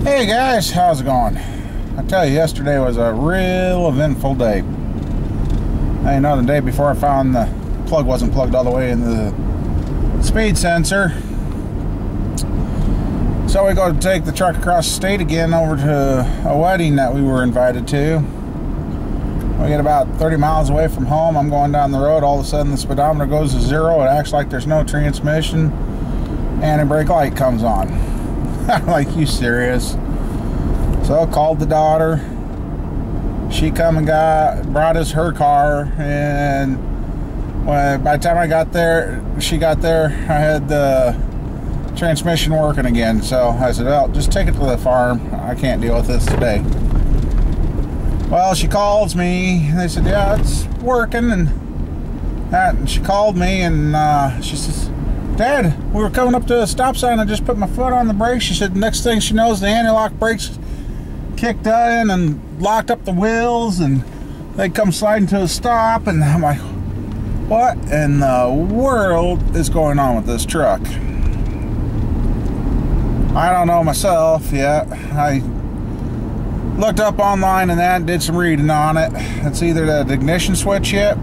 Hey guys, how's it going? I tell you, yesterday was a real eventful day. You know, the day before I found the plug wasn't plugged all the way in the speed sensor. So we go to take the truck across the state again over to a wedding that we were invited to. We get about 30 miles away from home. I'm going down the road. All of a sudden the speedometer goes to 0. It acts like there's no transmission. And a brake light comes on. I'm like, you serious? So I called the daughter. She come and brought us her car, and by the time I got there, she got there, I had the transmission working again. So I said, well, just take it to the farm. I can't deal with this today. Well, she calls me, and they said, yeah, it's working, and she called me, and she says, Dad, we were coming up to a stop sign. I just put my foot on the brake. She said, next thing she knows, the anti-lock brakes kicked in and locked up the wheels, and they come sliding to a stop. And I'm like, what in the world is going on with this truck? I don't know myself yet. I looked up online and that, did some reading on it. It's either the ignition switch yet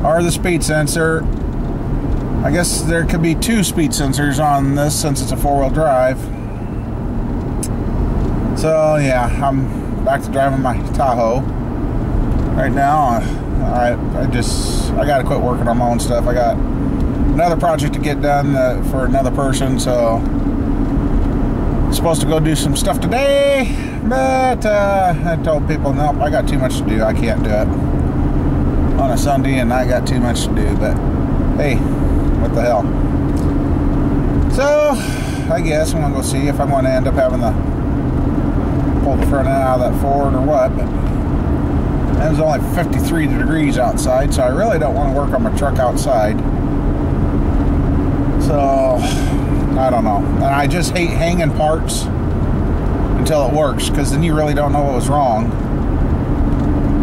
or the speed sensor. I guess there could be 2 speed sensors on this since it's a 4-wheel drive. So yeah, I'm back to driving my Tahoe right now. I gotta quit working on my own stuff. I got another project to get done for another person, so I'm supposed to go do some stuff today, but I told people, nope, I got too much to do. I can't do it on a Sunday, and I got too much to do. But hey, what the hell? So I guess I'm gonna go see if I'm going to end up having to pull the front end out of that Ford or what. But it was only 53 degrees outside, so I really don't want to work on my truck outside. So I don't know. And I just hate hanging parts until it works, because then you really don't know what was wrong.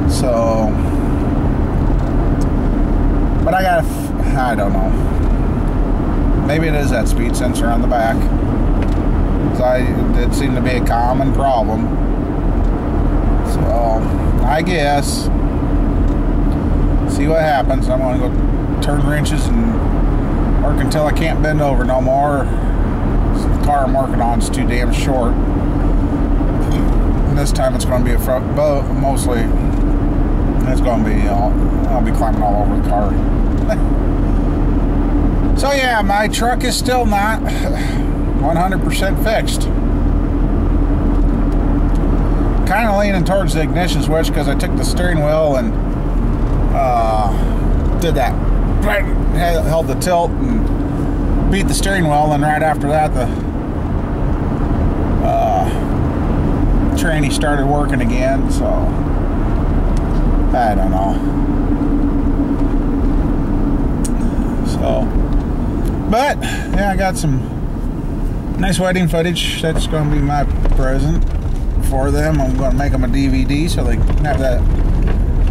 So, but I don't know. Maybe it is that speed sensor on the back. It did seem to be a common problem. So, I guess, see what happens. I'm going to go turn wrenches and work until I can't bend over no more. The car I'm working on is too damn short. And this time it's going to be a front boat, mostly. It's going to be, I'll be climbing all over the car. So yeah, my truck is still not 100% fixed. Kind of leaning towards the ignition switch, because I took the steering wheel and did that. Right, held the tilt and beat the steering wheel, and right after that the tranny started working again. So I don't know. So, but yeah, I got some nice wedding footage. That's going to be my present for them. I'm going to make them a DVD so they can have that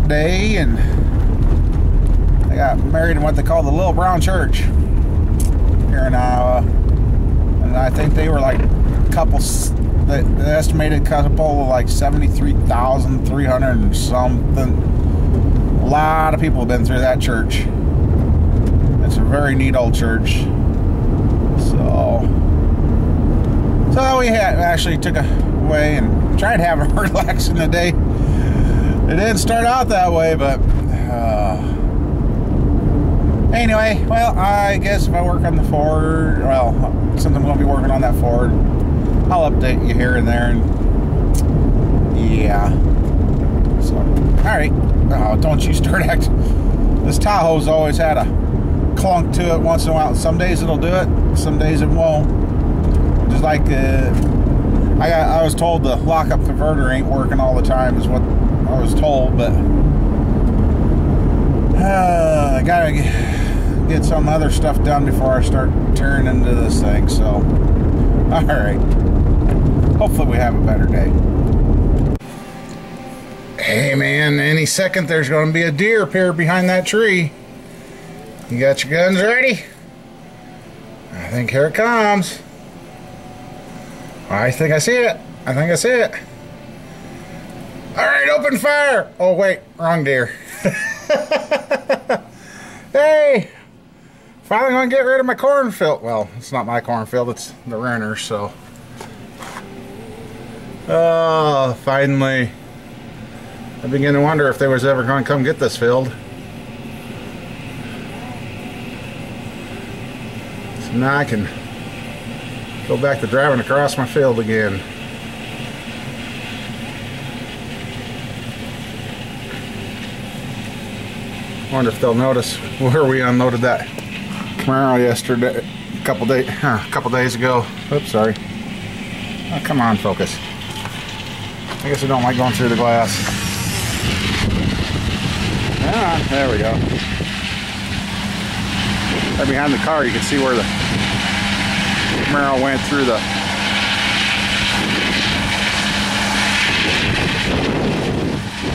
day. And they got married in what they call the Little Brown Church here in Iowa. And I think they were like couples, the estimated couple of like 73,300 and something. A lot of people have been through that church. It's a very neat old church. So we actually took away and tried to have a relaxing day. It didn't start out that way, but anyway, well, I guess if I work on the Ford, well, since I'm going to be working on that Ford, I'll update you here and there. And yeah. So, alright. Oh, don't you start acting. This Tahoe's always had a clunk to it once in a while. Some days it'll do it, some days it won't. Just like I was told the lockup converter ain't working all the time is what I was told, but I gotta get some other stuff done before I start tearing into this thing. So alright, hopefully we have a better day. Hey man, any second there's going to be a deer appear behind that tree. You got your guns ready? I think here it comes. I think I see it. I think I see it. All right, open fire. Oh, wait, wrong deer. Hey, finally gonna get rid of my cornfield. Well, it's not my cornfield, it's the renter's, so. Oh, finally. I begin to wonder if they was ever gonna come get this field. So now I can go back to driving across my field again. Wonder if they'll notice where we unloaded that Camaro yesterday, a couple days ago. Oops, sorry. Oh, come on, focus. I guess I don't like going through the glass. Ah, there we go. Right behind the car, you can see where the Camaro went through the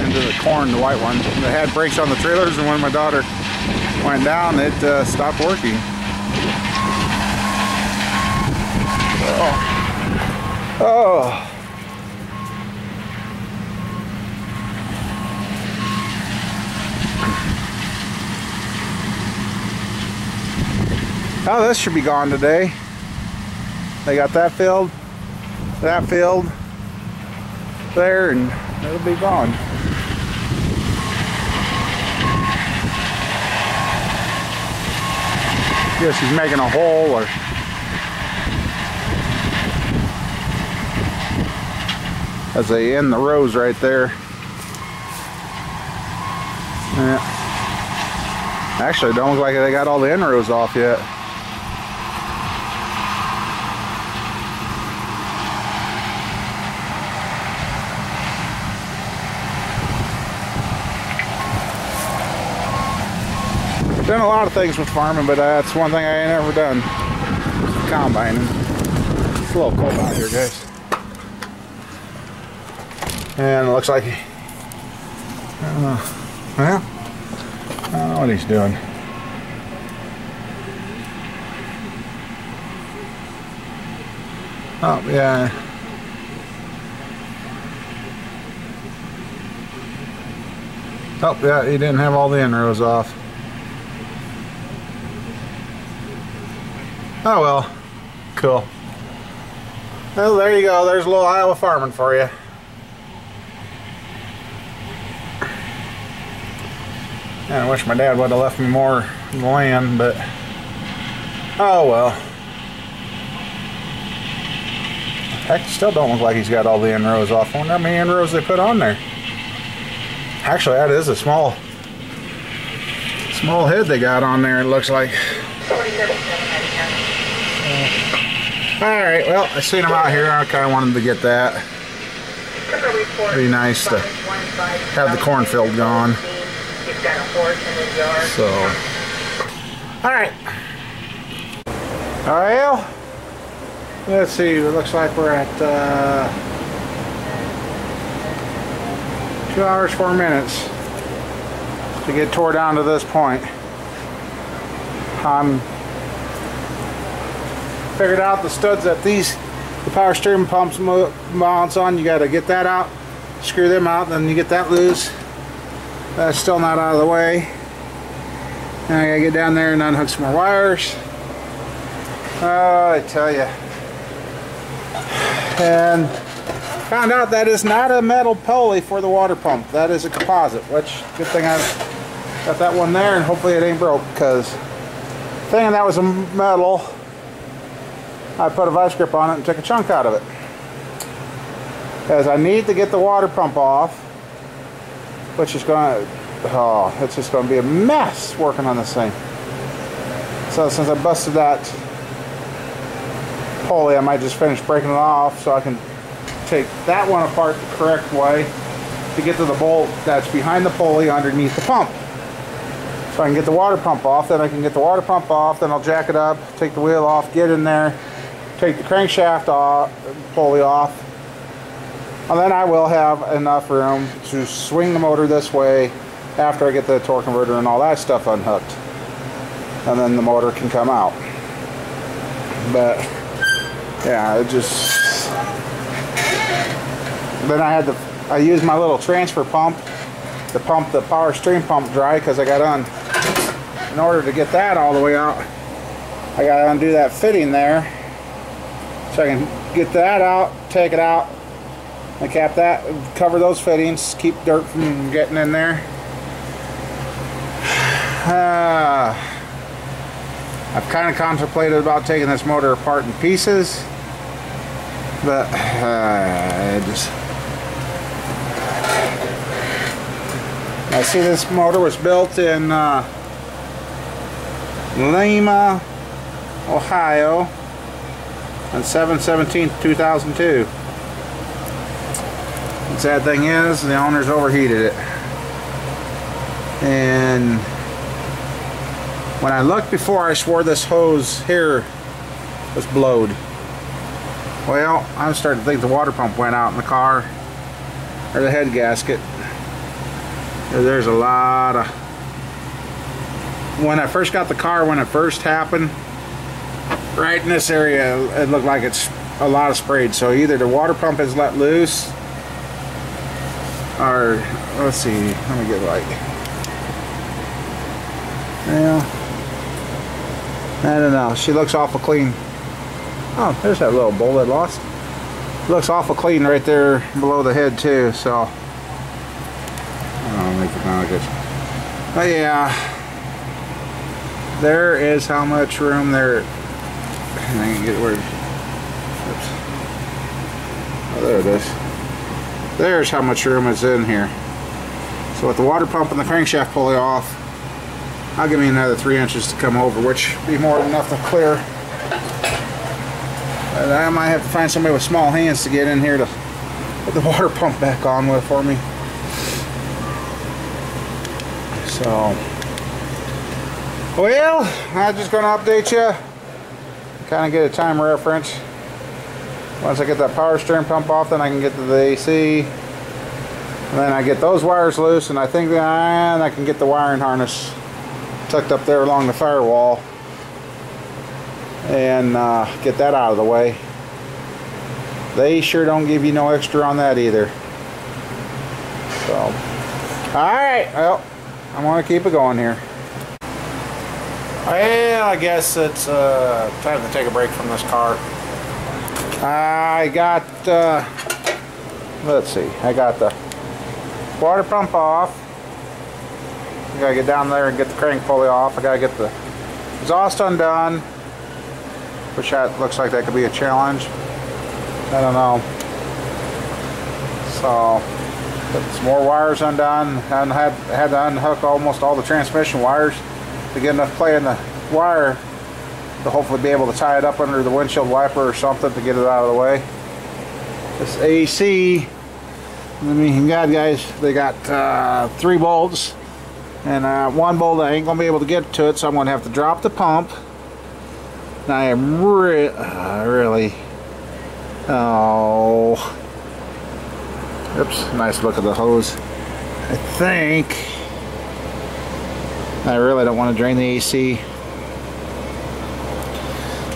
into the corn, the white one. They had brakes on the trailers, and when my daughter went down, it stopped working. Oh. Oh, this should be gone today. They got that field there, and it'll be gone. Guess he's making a hole, or as they end the rows right there. Yeah. Actually, it don't look like they got all the end rows off yet. Done a lot of things with farming, but that's one thing I ain't ever done. Combining. It's a little cold out here, guys. And it looks like he, well, I don't know what he's doing. Oh, yeah. Oh, yeah, he didn't have all the end rows off. Oh well, cool. Well, there you go. There's a little Iowa farming for you. I wish my dad would have left me more land, but oh well. Heck, still don't look like he's got all the end rows off. I wonder how many end rows they put on there. Actually, that is a small head they got on there, it looks like. Alright, well, I seen them out here. I kind of wanted to get that. It'd be nice to have the cornfield gone. So, alright. Alright, well, let's see. It looks like we're at 2 hours, 4 minutes to get tore down to this point. Figured out the studs that the power steering pumps mounts on. You got to get that out, screw them out, then you get that loose. That's still not out of the way. Now I gotta get down there and unhook some more wires. Oh, I tell you. And found out that is not a metal pulley for the water pump. That is a composite, which good thing I've got that one there, and hopefully it ain't broke, because thinking that was a metal, I put a vice grip on it and took a chunk out of it. As I need to get the water pump off, which is going to, oh, it's just going to be a mess working on this thing. So since I busted that pulley, I might just finish breaking it off so I can take that one apart the correct way to get to the bolt that's behind the pulley underneath the pump. So I can get the water pump off, then I can get the water pump off, then I'll jack it up, take the wheel off, get in there, take the crankshaft off, pulley off, and then I will have enough room to swing the motor this way after I get the torque converter and all that stuff unhooked. And then the motor can come out. But yeah, it just, Then I used my little transfer pump to pump the power stream pump dry because I got on. In order to get that all the way out, I got to undo that fitting there, so I can get that out, take it out, and cap that, cover those fittings, keep dirt from getting in there. I've kind of contemplated about taking this motor apart in pieces, but I see this motor was built in Lima, Ohio on 7/17/2002. The sad thing is the owners overheated it, and when I looked before, I swore this hose here was blowed. Well, I'm starting to think the water pump went out in the car, or the head gasket. There's a lot of... When I first got the car, when it first happened, right in this area, it looked like it's a lot of sprayed. So either the water pump is let loose, or let's see, let me get like, well, I don't know. She looks awful clean. Oh, there's that little bolt I lost. Looks awful clean right there below the head too. So, I'll make it not good. But yeah, there is how much room there. I can get where. Oops. Oh, there it is. There's how much room is in here. So with the water pump and the crankshaft pulley off, I'll give me another 3 inches to come over, which would be more than enough to clear. And I might have to find somebody with small hands to get in here to put the water pump back on with for me. So, well, I'm just going to update you, kind of get a time reference. Once I get that power steering pump off, then I can get to the AC. And then I get those wires loose, and I think that I can get the wiring harness tucked up there along the firewall and get that out of the way. They sure don't give you no extra on that either. So, alright, well, I'm going to keep it going here. Well, I guess it's time to take a break from this car. I got, let's see, I got the water pump off. I gotta get down there and get the crank pulley off. I gotta get the exhaust undone, which that looks like that could be a challenge. I don't know. So, put some more wires undone. And had to unhook almost all the transmission wires to get enough play in the wire to hopefully be able to tie it up under the windshield wiper or something to get it out of the way. This AC, I mean, God, guys, they got 3 bolts, and one bolt I ain't gonna be able to get to it, so I'm gonna have to drop the pump. And I am really, oh, oops, nice look at the hose. I think I really don't want to drain the AC.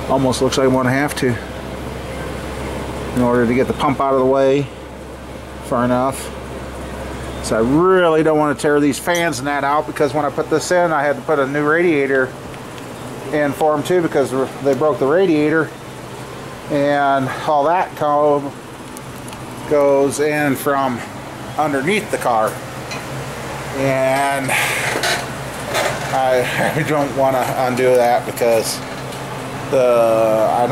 Almost looks like I'm going to have to, in order to get the pump out of the way far enough. So I really don't want to tear these fans and that out, because when I put this in, I had to put a new radiator in for them too, because they broke the radiator, and all that goes in from underneath the car, and I don't want to undo that, because I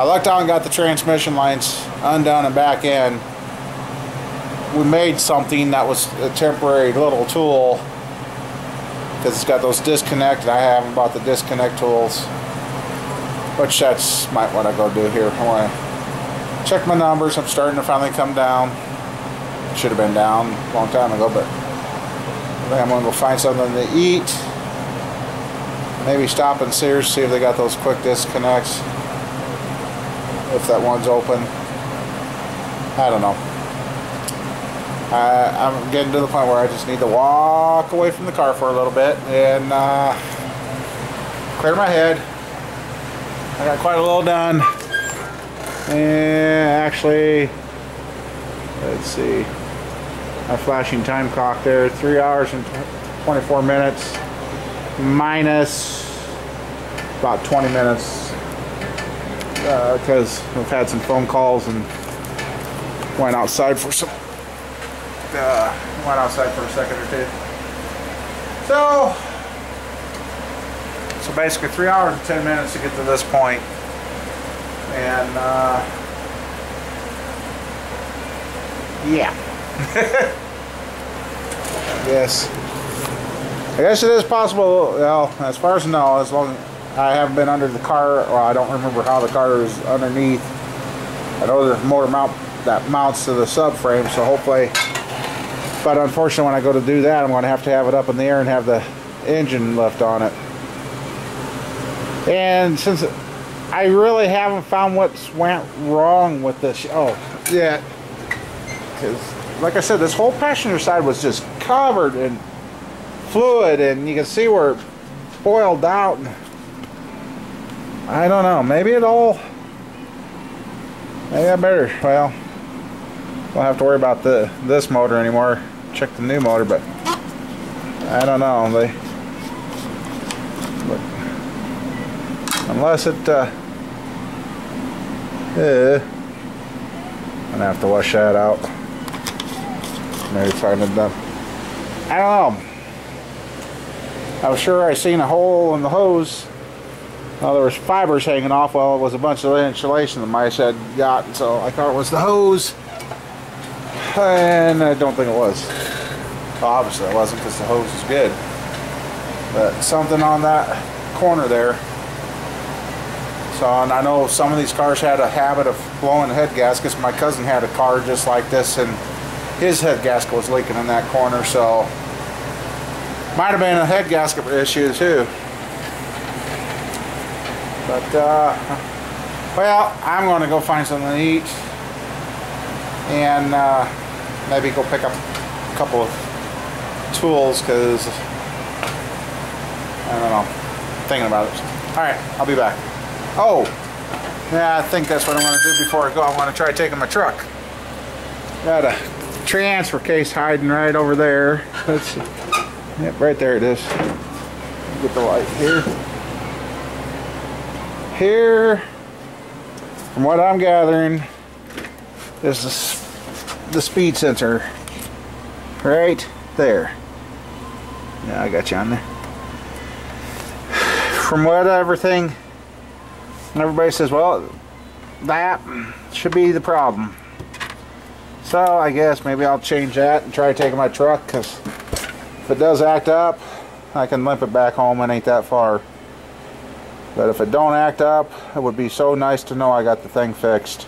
lucked out and got the transmission lines undone and back in. We made something that was a temporary little tool, because it's got those disconnect. I haven't bought the disconnect tools, which that's might what I go do here. I want to check my numbers. I'm starting to finally come down. Should have been down a long time ago, but I think I'm going to go find something to eat. Maybe stop in Sears, see if they got those quick disconnects, if that one's open. I don't know. I'm getting to the point where I just need to walk away from the car for a little bit and clear my head. I got quite a little done, and actually Let's see. My flashing time clock there, 3 hours and 24 minutes, minus about 20 minutes, because we've had some phone calls and went outside for some, went outside for a second or two. So basically 3 hours and 10 minutes to get to this point. And yeah. I guess it is possible. Well, as far as I know, as long as I haven't been under the car, or I don't remember how the car is underneath. I know there's a motor mount that mounts to the subframe, so hopefully. But unfortunately, when I go to do that, I'm going to have it up in the air and have the engine lift on it. And since I really haven't found what's went wrong with this, oh yeah, because like I said, this whole passenger side was just covered in fluid, and you can see where it boiled out. I don't know, maybe I better, well, don't have to worry about this motor anymore. Check the new motor, but I don't know. Unless it I'm gonna have to wash that out. Maybe find it done. I don't know. I was sure I seen a hole in the hose. Well, there was fibers hanging off. Well, it was a bunch of insulation the mice had gotten, so I thought it was the hose, and I don't think it was. Well, obviously it wasn't, because the hose is good, but something on that corner there. So, and I know some of these cars had a habit of blowing head gaskets. My cousin had a car just like this, and his head gasket was leaking in that corner, so might have been a head gasket issue too. But well, I'm going to go find something to eat, and maybe go pick up a couple of tools, because I don't know, thinking about it. Alright, I'll be back. Oh, yeah, I think that's what I want to do before I go. I want to try taking my truck. Got a transfer case hiding right over there. Let's see. Yep, right there it is. Get the light here. Here, from what I'm gathering, is the speed sensor right there. Yeah, I got you on there. From what everybody says, well, that should be the problem. So I guess maybe I'll change that and try taking my truck, because if it does act up, I can limp it back home. It ain't that far. But if it don't act up, it would be so nice to know I got the thing fixed.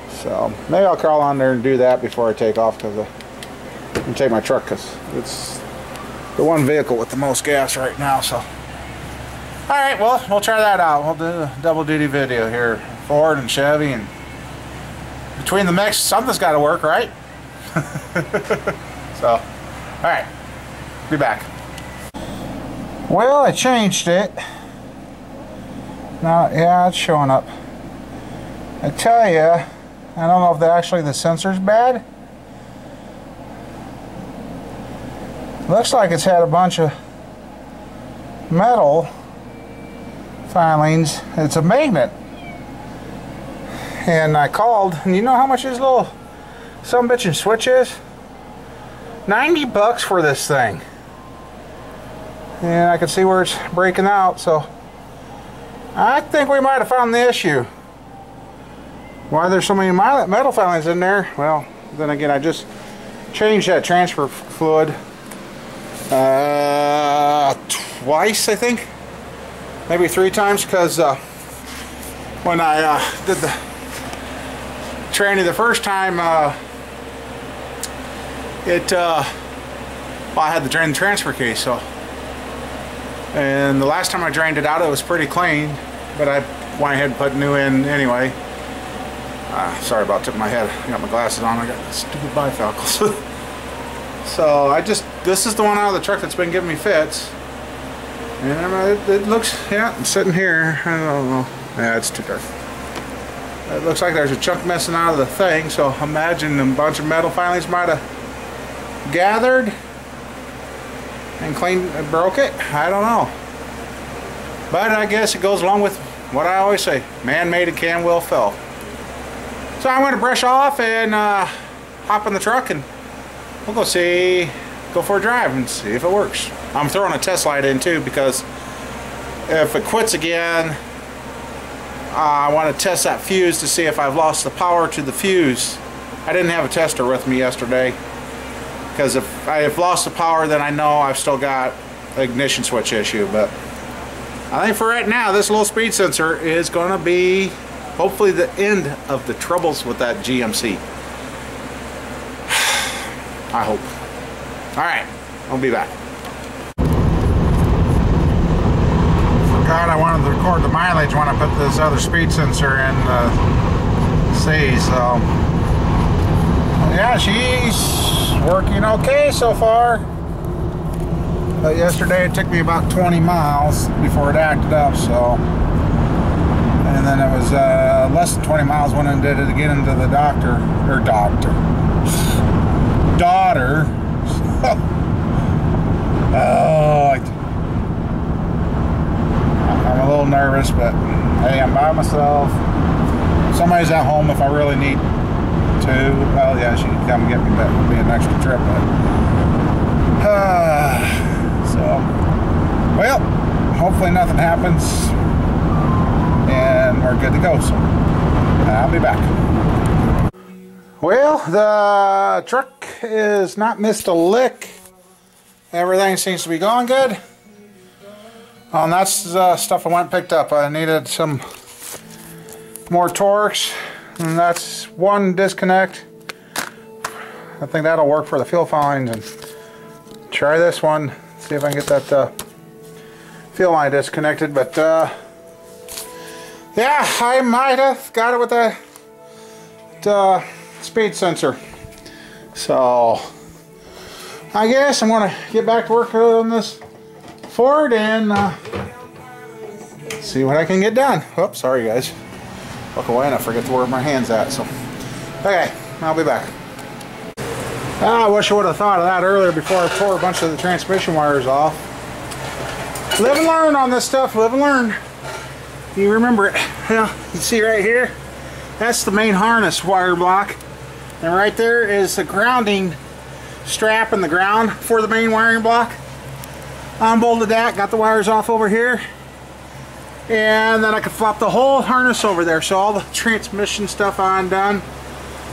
So maybe I'll crawl on there and do that before I take off, because I can take my truck, because it's the one vehicle with the most gas right now. So alright, well, we'll try that out. We'll do a double duty video here. Ford and Chevy, and between the mix, something's got to work, right? So, alright, be back. Well, I changed it. Now, yeah, it's showing up. I tell you, I don't know if the sensor's bad. Looks like it's had a bunch of metal filings. It's a magnet. And I called, and you know how much this little sumbitchin' switch is? $90 for this thing. And I can see where it's breaking out, so I think we might have found the issue. Why there's so many metal filings in there? Well, then again, I just changed that transfer fluid twice, I think. Maybe 3 times, because when I did the training the first time, well, I had to drain the transfer case, so. And the last time I drained it out, it was pretty clean, but I went ahead and put new in anyway. Sorry about tipping my head. I got my glasses on. I got stupid bifocals. So this is the one out of the truck that's been giving me fits. And it looks, yeah, I'm sitting here. I don't know. Yeah, it's too dark. It looks like there's a chunk missing out of the thing, so imagine a bunch of metal filings might have gathered and cleaned and broke it. I don't know. But I guess it goes along with what I always say, man-made and can-will fail. So I'm going to brush off and hop in the truck and we'll go for a drive and see if it works. I'm throwing a test light in too, because if it quits again, I want to test that fuse to see if I've lost the power to the fuse. I didn't have a tester with me yesterday, because if I have lost the power, then I know I've still got an ignition switch issue. But I think for right now, this little speed sensor is going to be hopefully the end of the troubles with that GMC. I hope. Alright, I'll be back. Forgot I wanted to record the mileage when I put this other speed sensor in C, so yeah, she's working okay so far. But yesterday it took me about 20 miles before it acted up, so, and then it was less than 20 miles when I did it to get into the daughter. Oh, I'm a little nervous, but hey, I'm by myself. Somebody's at home if I really need to. Well, yeah, she can come get me, but it'll be an extra trip. But, so, well, hopefully nothing happens, and we're good to go. So, I'll be back. Well, the truck is not missed a lick. Everything seems to be going good. And that's stuff I went and picked up. I needed some more Torx, and that's one disconnect. I think that'll work for the fuel filings, and try this one, see if I can get that fuel line disconnected. But yeah, I might have got it with that speed sensor. So I guess I'm gonna get back to work on this Ford and see what I can get done. Oops, sorry guys. Look away and I forget where my hand's at. So okay, I'll be back. I wish I would have thought of that earlier before I tore a bunch of the transmission wires off. Live and learn on this stuff, live and learn. You remember it. Well, you see right here, that's the main harness wire block. And right there is the grounding strap in the ground for the main wiring block. Unbolted that, got the wires off over here. And then I could flop the whole harness over there. So all the transmission stuff undone,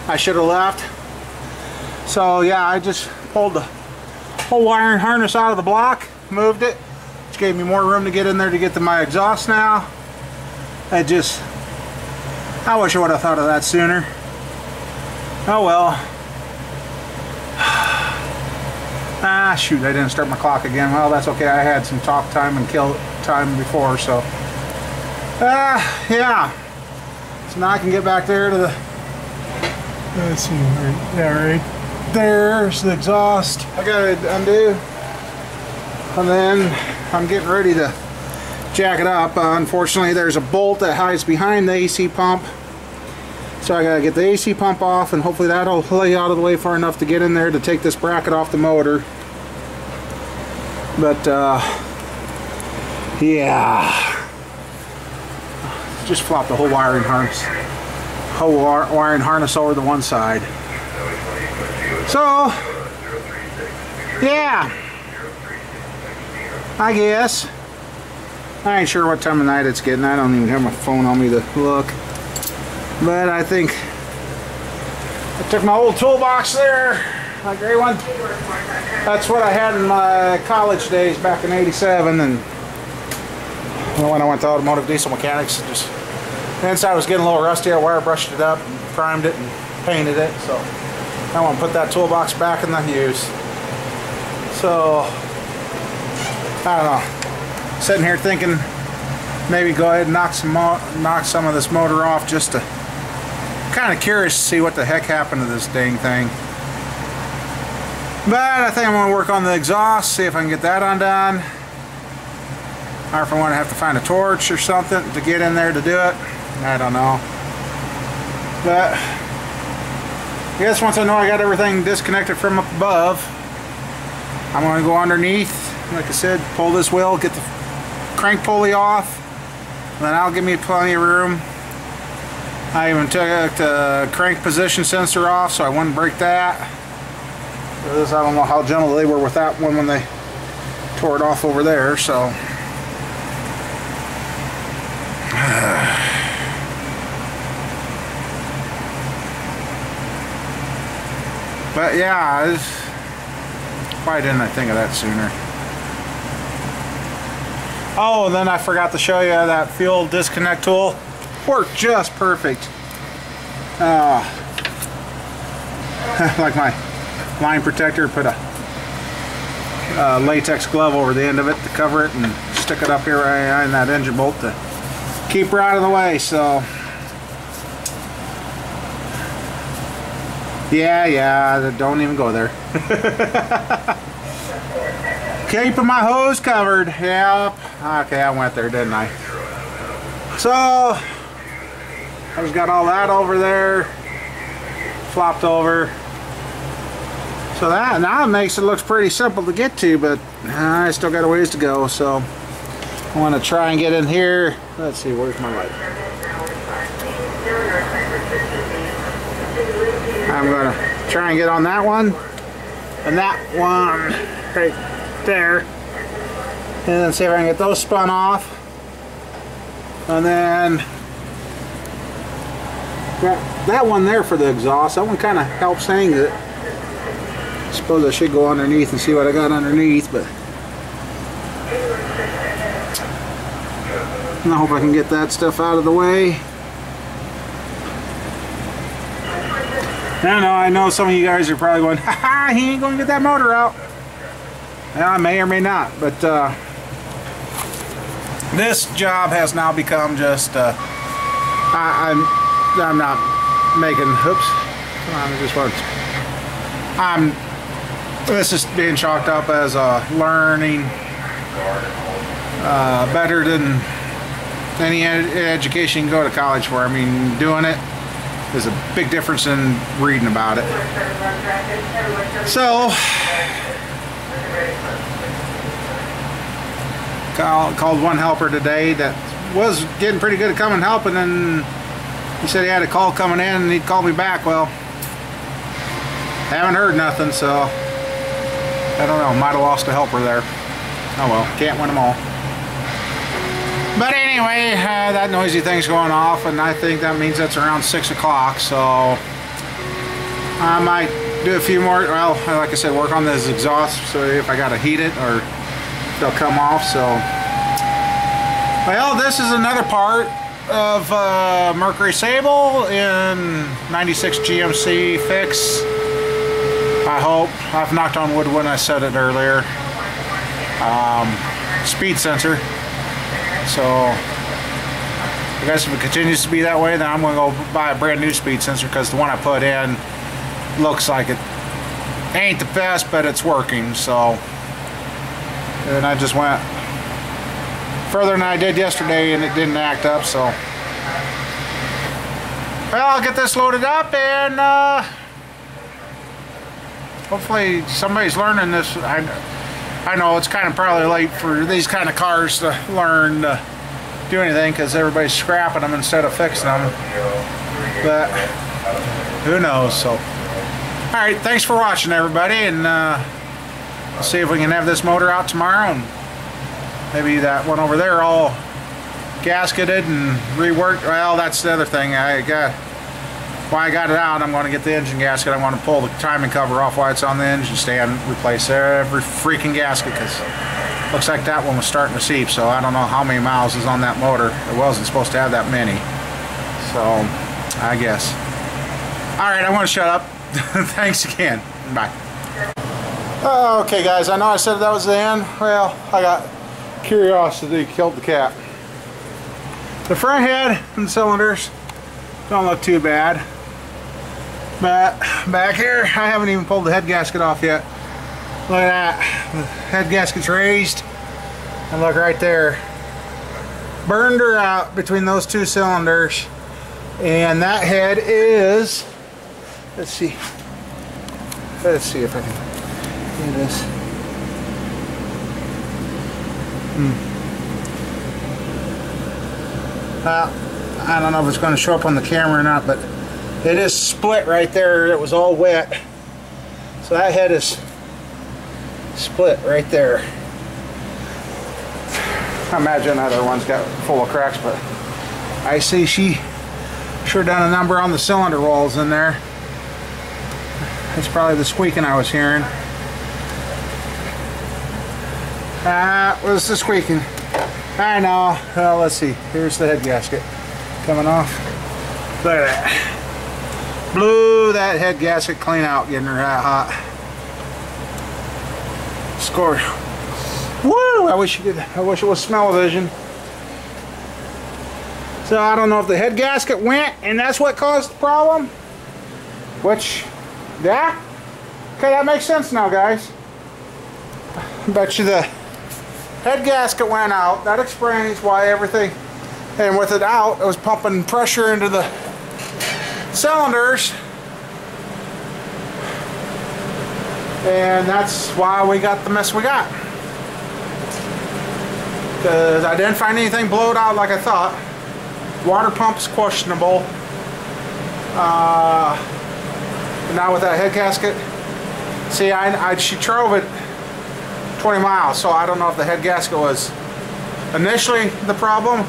I should have left. So yeah, I just pulled the whole wiring harness out of the block, moved it, which gave me more room to get in there to get to my exhaust now. I wish I would have thought of that sooner. Oh well. Ah shoot, I didn't start my clock again. Well, that's okay, I had some talk time and kill time before, so. Yeah. So now I can get back there to the, let's see, right there's the exhaust. I gotta undo, and then I'm getting ready to jack it up. Unfortunately, there's a bolt that hides behind the AC pump, so I gotta get the AC pump off, and hopefully that'll lay out of the way far enough to get in there to take this bracket off the motor. But yeah, just flop the whole wiring harness over to one side. So, yeah, I guess. I ain't sure what time of night it's getting. I don't even have my phone on me to look. But I think I took my old toolbox there, my gray one. That's what I had in my college days back in '87, and when I went to automotive diesel mechanics, just the inside was getting a little rusty. I wire brushed it up, and primed it, and painted it. So I want to put that toolbox back in the use. So I don't know. Sitting here thinking maybe go ahead and knock some of this motor off, just to kind of curious to see what the heck happened to this dang thing. But I think I'm going to work on the exhaust, see if I can get that undone, or if I want to have to find a torch or something to get in there to do it. I don't know. But I guess once I know I got everything disconnected from up above, I'm going to go underneath, like I said, pull this wheel, get the crank pulley off, and then that'll give me plenty of room. I even took the crank position sensor off so I wouldn't break that. I don't know how gentle they were with that one when they tore it off over there, so. But yeah, why didn't I think of that sooner? Oh, and then I forgot to show you that fuel disconnect tool. Worked just perfect. Like my line protector, put a latex glove over the end of it to cover it and stick it up here right behind that engine bolt to keep her out of the way. So yeah, don't even go there. Keeping my hose covered. Yep. Okay, I went there, didn't I? So I just got all that over there, flopped over. So that now it makes it looks pretty simple to get to, but I still got a ways to go. So I want to try and get in here. Let's see, where's my light? I'm going to try and get on that one and that one right there, and then see if I can get those spun off. And then that one there for the exhaust, that one kind of helps hang it. I suppose I should go underneath and see what I got underneath, but I hope I can get that stuff out of the way. I know some of you guys are probably going, ha, he ain't going to get that motor out. Well, I may or may not, but this job has now become just, I'm not making, oops, this is being chalked up as a learning, better than any education you can go to college for. I mean, doing it is a big difference in reading about it. So, called one helper today that was getting pretty good at coming and helping, and he said he had a call coming in and he'd call me back. Well, haven't heard nothing, so I don't know, might have lost a helper there. Oh well, can't win them all. But anyway, that noisy thing's going off, and I think that means that's around 6 o'clock, so I might do a few more, well, like I said, work on this exhaust, so if I gotta heat it or they'll come off. So, well, this is another part of Mercury Sable in 96 GMC fix. I hope. I've knocked on wood when I said it earlier. Speed sensor. So I guess if it continues to be that way, then I'm going to go buy a brand new speed sensor, because the one I put in looks like it ain't the best, but it's working. So, and I just went further than I did yesterday and it didn't act up. So, well, I'll get this loaded up, and hopefully somebody's learning this. I know it's kind of probably late for these kind of cars to learn to do anything, because everybody's scrapping them instead of fixing them. But who knows? So, all right, thanks for watching, everybody, and we'll see if we can have this motor out tomorrow, and maybe that one over there all gasketed and reworked. Well, that's the other thing. While I got it out, I'm going to get the engine gasket. I want to pull the timing cover off while it's on the engine stand, replace every freaking gasket, because looks like that one was starting to seep. So I don't know how many miles is on that motor. It wasn't supposed to have that many. So I guess. All right, I want to shut up. Thanks again. Bye. Okay, guys, I know I said that was the end. Well, I got curiosity killed the cat. The front head and cylinders don't look too bad. But back here, I haven't even pulled the head gasket off yet. Look at that. The head gasket's raised. And look right there. Burned her out between those two cylinders. And that head is, let's see if I can do this. I don't know if it's going to show up on the camera or not, but it is split right there. It was all wet. So that head is split right there. I imagine that other one's got full of cracks, but I see she sure done a number on the cylinder walls in there. It's probably the squeaking I was hearing. That was the squeaking. I know. Well, let's see. Here's the head gasket coming off. Look at that. Blew that head gasket clean out, getting her that hot. Score. Woo! I wish it was smell-o-vision. So I don't know if the head gasket went and that's what caused the problem. Which, yeah. Okay, that makes sense now, guys. Bet you the head gasket went out. That explains why everything, and with it out, it was pumping pressure into the cylinders. And that's why we got the mess we got. Because I didn't find anything blowed out like I thought. Water pump's questionable. Now with that head gasket, see, she drove it 20 miles, so I don't know if the head gasket was initially the problem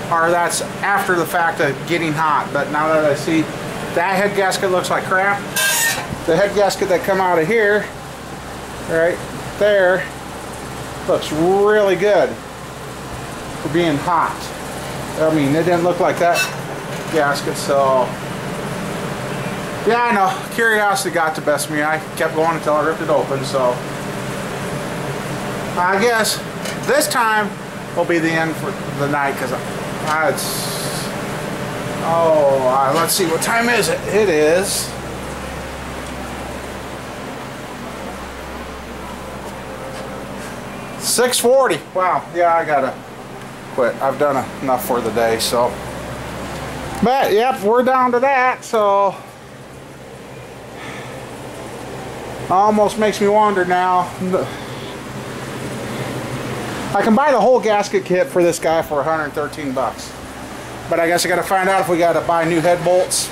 or that's after the fact of getting hot. But now that I see that head gasket looks like crap, the head gasket that come out of here, right there, looks really good for being hot. I mean, it didn't look like that gasket, so yeah, I know. Curiosity got the best of me. I kept going until I ripped it open, so I guess this time will be the end for the night, because let's see, what time is it? It is 6:40. Wow, yeah, I gotta quit. I've done enough for the day, so. But, yep, we're down to that, so. Almost makes me wonder now. I can buy the whole gasket kit for this guy for 113 bucks. But I guess I gotta find out if we gotta buy new head bolts.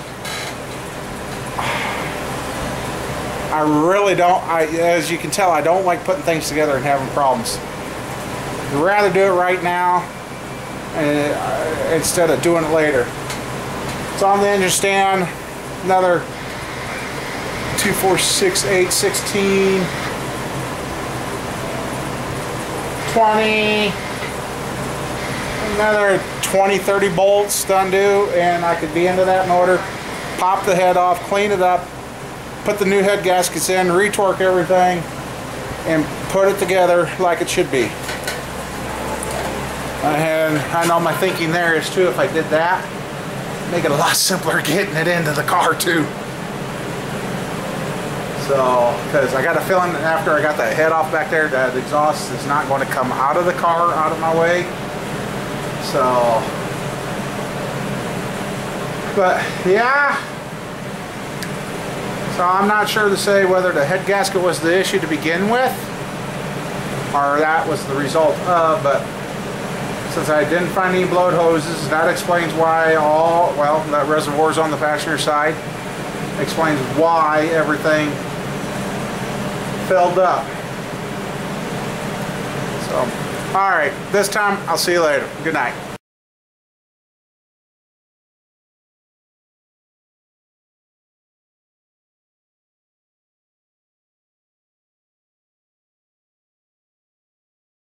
I really don't, as you can tell, I don't like putting things together and having problems. I'd rather do it right now instead of doing it later. So on the engine stand, another 2, 4, 6, 8, 16, 20, another 20, 30 bolts to undo, and I could be into that motor, pop the head off, clean it up, put the new head gaskets in, retorque everything, and put it together like it should be. And I know my thinking there is too, if I did that, make it a lot simpler getting it into the car too. So, because I got a feeling that after I got that head off back there, that the exhaust is not going to come out of the car, out of my way. So, but yeah. So I'm not sure to say whether the head gasket was the issue to begin with, or that was the result of, but since I didn't find any blowed hoses, that explains why that reservoir's on the passenger side. Explains why everything filled up. So, alright, this time I'll see you later. Good night.